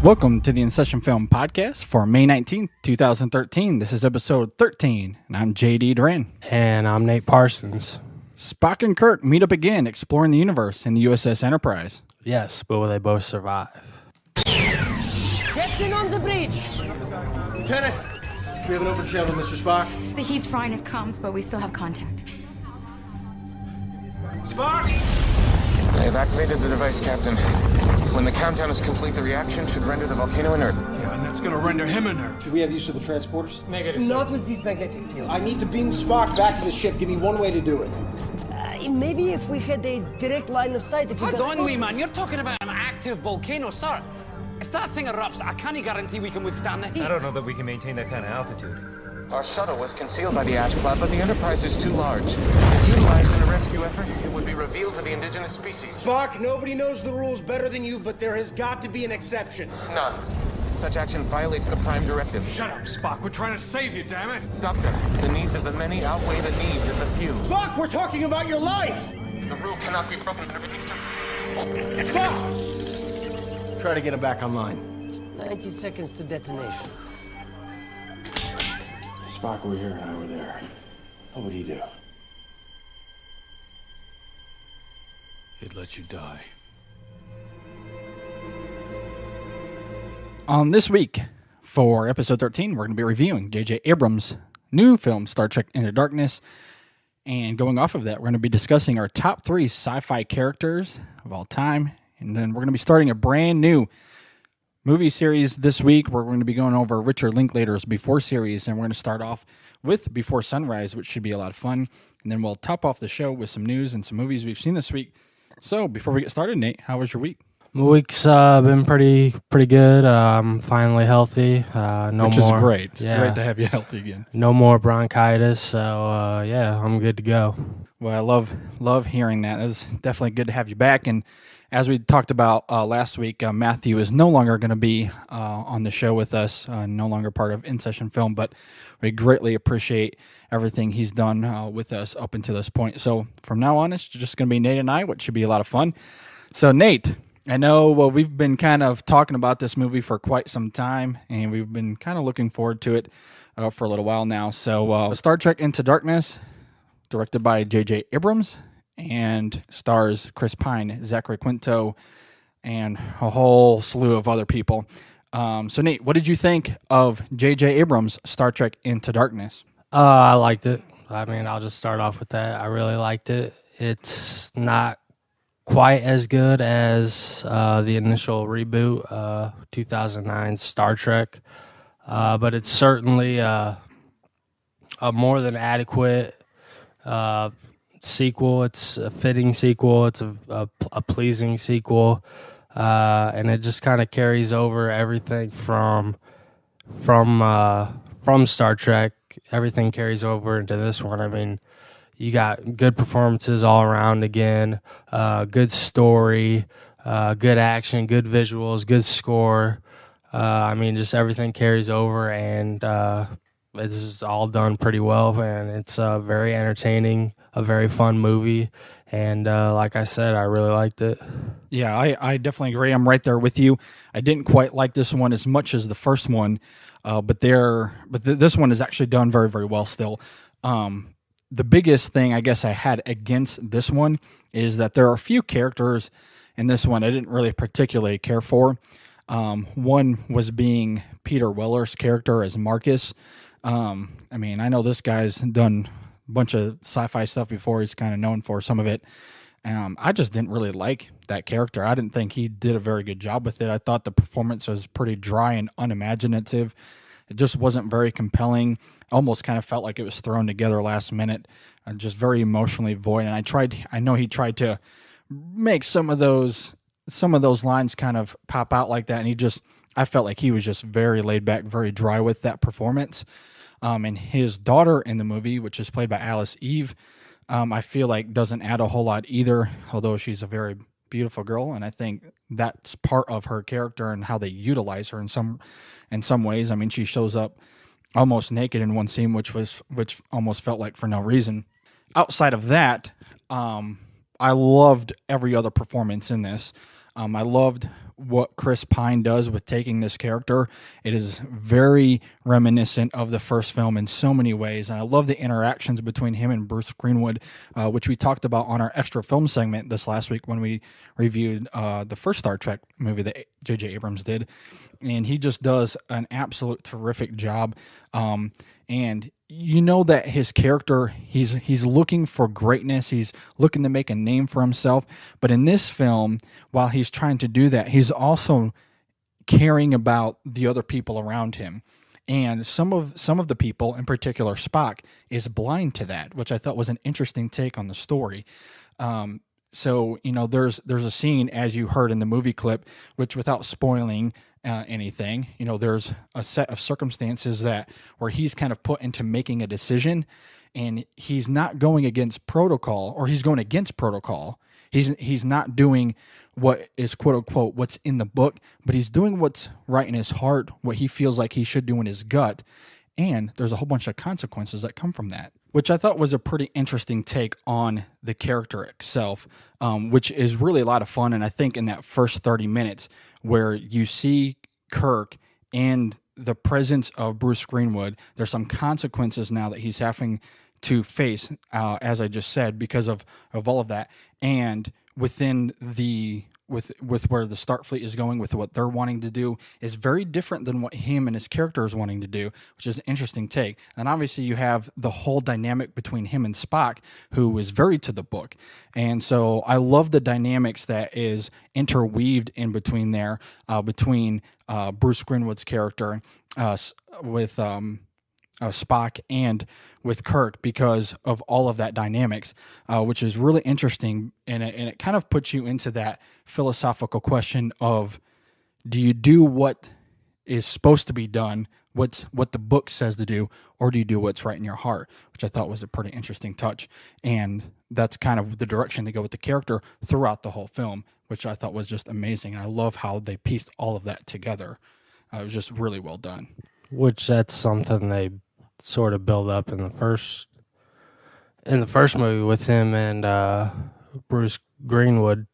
Welcome to the InSession Film Podcast for May 19th, 2013. This is episode 13, and I'm JD Duran. And I'm Nate Parsons. Spock and Kirk meet up again, exploring the universe in the USS Enterprise. Yes, but will they both survive? Getting on the bridge! Lieutenant, we have an open channel, Mr. Spock. The heat's frying his comms, but we still have contact. Spock! I have activated the device, Captain. When the countdown is complete, the reaction should render the volcano inert. Yeah, and that's gonna render him inert. Should we have use of the transporters? Negative. Not with these magnetic fields. I need to beam Spock back to the ship. Give me one way to do it. Maybe if we had a direct line of sight. If we Hold got on, closer. wee man. You're talking about an active volcano, sir. If that thing erupts, I can't guarantee we can withstand the heat. I don't know that we can maintain that kind of altitude. Our shuttle was concealed by the ash cloud, but the Enterprise is too large. If utilized in a rescue effort, it would be revealed to the indigenous species. Spock, nobody knows the rules better than you, but there has got to be an exception. None. Such action violates the Prime Directive. Shut up, Spock. We're trying to save you, damn it. Doctor, the needs of the many outweigh the needs of the few. Spock, we're talking about your life! The rule cannot be broken under release temperature. Spock! Try to get him back online. 90 seconds to detonations. Spock over here and I were there. What would he do? He'd let you die. This week, for episode 13, we're going to be reviewing J.J. Abrams' new film, Star Trek Into Darkness. And going off of that, we're going to be discussing our top 3 sci-fi characters of all time. And then we're going to be starting a brand new movie series this week. We're going to be going over Richard Linklater's Before series, and we're going to start off with Before Sunrise, which should be a lot of fun. And then we'll top off the show with some news and some movies we've seen this week. So before we get started, Nate, how was your week? My week's been pretty good. I'm finally healthy. Which is great. It's great to have you healthy again. No more bronchitis, so yeah, I'm good to go. Well, I love hearing that. It's definitely good to have you back. And as we talked about last week, Matthew is no longer going to be on the show with us, no longer part of InSession Film, but we greatly appreciate everything he's done with us up until this point. So from now on, it's just going to be Nate and I, which should be a lot of fun. So Nate, I know we've been kind of talking about this movie for quite some time, and we've been kind of looking forward to it for a little while now. So Star Trek Into Darkness, directed by J.J. Abrams, and stars Chris Pine, Zachary Quinto, and a whole slew of other people. So Nate, what did you think of J.J. Abrams' Star Trek Into Darkness? I liked it. I mean, I'll just start off with that. I really liked it. It's not quite as good as the initial reboot, 2009 Star Trek, but it's certainly a more than adequate sequel. It's a fitting sequel. It's a pleasing sequel, and it just kind of carries over everything from Star Trek. Everything carries over into this one. I mean, you got good performances all around again, good story, good action, good visuals, good score. I mean, just everything carries over, and it's all done pretty well, and it's very entertaining, a very fun movie, and like I said, I really liked it. Yeah, I definitely agree. I'm right there with you. I didn't quite like this one as much as the first one, but this one is actually done very, very well still. The biggest thing I guess I had against this one is that there are a few characters in this one I didn't really particularly care for. One was being Peter Weller's character as Marcus. I mean, I know this guy's done a bunch of sci-fi stuff before. He's kind of known for some of it. I just didn't really like that character. I didn't think he did a very good job with it. I thought the performance was pretty dry and unimaginative. It just wasn't very compelling. Almost kind of felt like it was thrown together last minute. Just very emotionally void. And I know he tried to make some of those lines kind of pop out like that. And I felt like he was just very laid back, very dry with that performance. And his daughter in the movie, which is played by Alice Eve, I feel like doesn't add a whole lot either, although she's a very beautiful girl, and I think that's part of her character and how they utilize her in some ways. I mean, she shows up almost naked in one scene, which almost felt like for no reason. Outside of that, I loved every other performance in this. I loved what Chris Pine does with taking this character, it is very reminiscent of the first film in so many ways. And I love the interactions between him and Bruce Greenwood, which we talked about on our extra film segment this last week when we reviewed the first Star Trek movie that J.J. Abrams did. And he just does an absolute terrific job. And you know that his character, he's looking for greatness. He's looking to make a name for himself. But in this film, while he's trying to do that, he's also caring about the other people around him. And some of the people, in particular Spock, is blind to that, which I thought was an interesting take on the story. So, you know, there's a scene, as you heard in the movie clip, which, without spoiling anything, you know, there's a set of circumstances where he's kind of put into making a decision, and he's not going against protocol, or he's going against protocol. He's not doing what is quote unquote what's in the book, but he's doing what's right in his heart, what he feels like he should do in his gut. And there's a whole bunch of consequences that come from that, which I thought was a pretty interesting take on the character itself, which is really a lot of fun. And I think in that first 30 minutes where you see Kirk and the presence of Bruce Greenwood, there's some consequences now that he's having to face, as I just said, because of all of that. And within with where the Starfleet is going, with what they're wanting to do, is very different than what him and his character is wanting to do, which is an interesting take. And obviously you have the whole dynamic between him and Spock, who is very to the book. And so I love the dynamics that is interweaved in between there, between Bruce Greenwood's character with Spock and with Kirk, because of all of that dynamics, which is really interesting. And it kind of puts you into that philosophical question of, do you do what is supposed to be done, what the book says to do, or do you do what's right in your heart, which I thought was a pretty interesting touch. And that's kind of the direction they go with the character throughout the whole film, which I thought was just amazing. And I love how they pieced all of that together. It was just really well done. Which that's something they sort of build up in the first movie with him and Bruce Greenwood,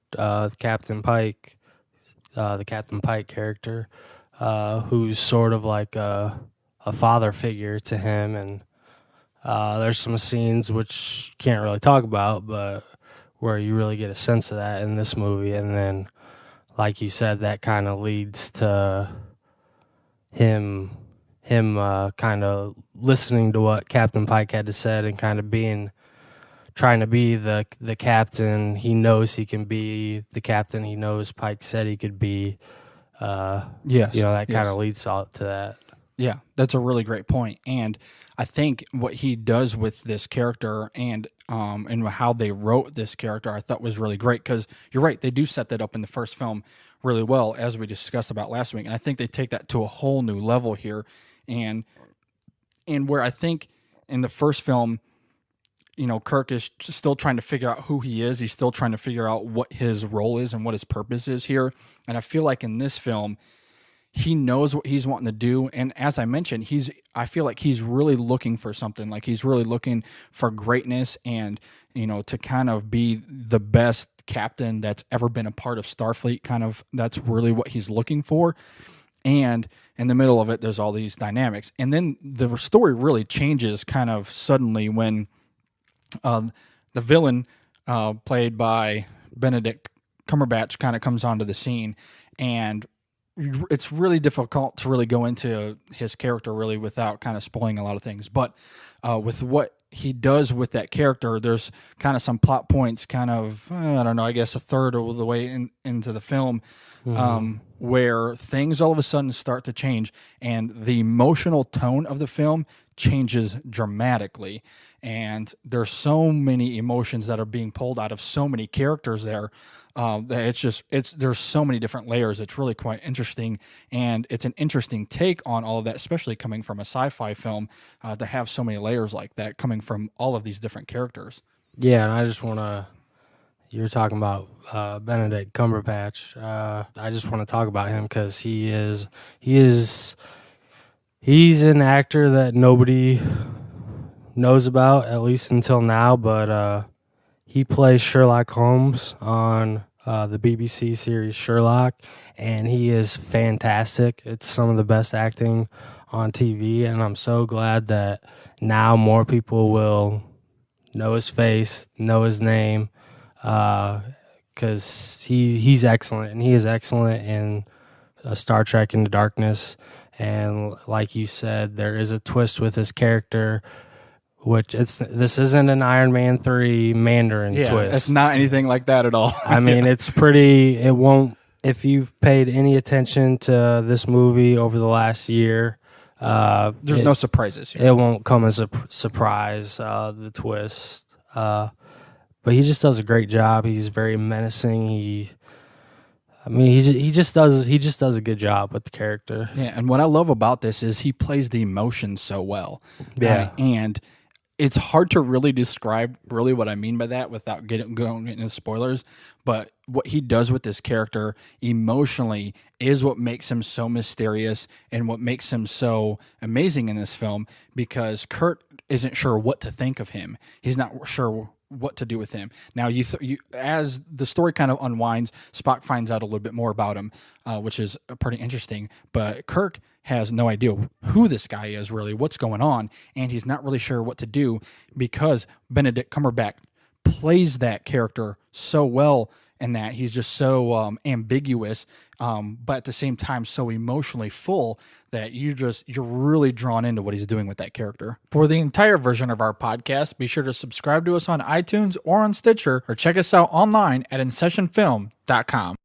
Captain Pike, the Captain Pike character, who's sort of like a father figure to him. And there's some scenes which can't really talk about, but where you really get a sense of that in this movie. And then, like you said, that kind of leads to him kind of listening to what Captain Pike had to say and kind of trying to be the captain he knows he can be, the captain he knows Pike said he could be. Yes. You know, that kind of leads out to that. Yeah, that's a really great point. And I think what he does with this character and how they wrote this character, I thought was really great, because you're right, they do set that up in the first film really well, as we discussed about last week. And I think they take that to a whole new level here. And where I think in the first film, you know, Kirk is still trying to figure out who he is. He's still trying to figure out what his role is and what his purpose is here. And I feel like in this film, he knows what he's wanting to do. And as I mentioned, I feel like he's really looking for something. Like, he's really looking for greatness and, you know, to kind of be the best captain that's ever been a part of Starfleet. Kind of, that's really what he's looking for. And in the middle of it, there's all these dynamics. And then the story really changes kind of suddenly when the villain, played by Benedict Cumberbatch, kind of comes onto the scene. And it's really difficult to really go into his character really without kind of spoiling a lot of things. But with what he does with that character, there's kind of some plot points, kind of, I don't know, I guess a third of the way into the film, where things all of a sudden start to change, and the emotional tone of the film changes dramatically. And there's so many emotions that are being pulled out of so many characters there. That there's so many different layers. It's really quite interesting, and it's an interesting take on all of that, especially coming from a sci-fi film, to have so many layers like that coming from all of these different characters. Yeah, and I just want to, you're talking about Benedict Cumberbatch. I just want to talk about him because he's an actor that nobody knows about, at least until now, but he plays Sherlock Holmes on the BBC series Sherlock, and he is fantastic. It's some of the best acting on TV, and I'm so glad that now more people will know his face, know his name, because he's excellent, and he is excellent in Star Trek Into Darkness. And like you said, there is a twist with his character, which this isn't an Iron Man 3 Mandarin twist. It's not anything like that at all. I mean, it's pretty. It won't. If you've paid any attention to this movie over the last year, there's no surprises here. It won't come as a surprise. The twist, but he just does a great job. He's very menacing. He just does a good job with the character. Yeah, and what I love about this is he plays the emotions so well. Yeah, and it's hard to really describe really what I mean by that without going into spoilers. But what he does with this character emotionally is what makes him so mysterious and what makes him so amazing in this film, because Kurt isn't sure what to think of him. He's not sure what to do with him. Now, as the story kind of unwinds, Spock finds out a little bit more about him, which is pretty interesting. But Kirk has no idea who this guy is, really, what's going on, and he's not really sure what to do because Benedict Cumberbatch plays that character so well, and that he's just so ambiguous, but at the same time so emotionally full that you're really drawn into what he's doing with that character. For the entire version of our podcast, be sure to subscribe to us on iTunes or on Stitcher, or check us out online at InSessionFilm.com.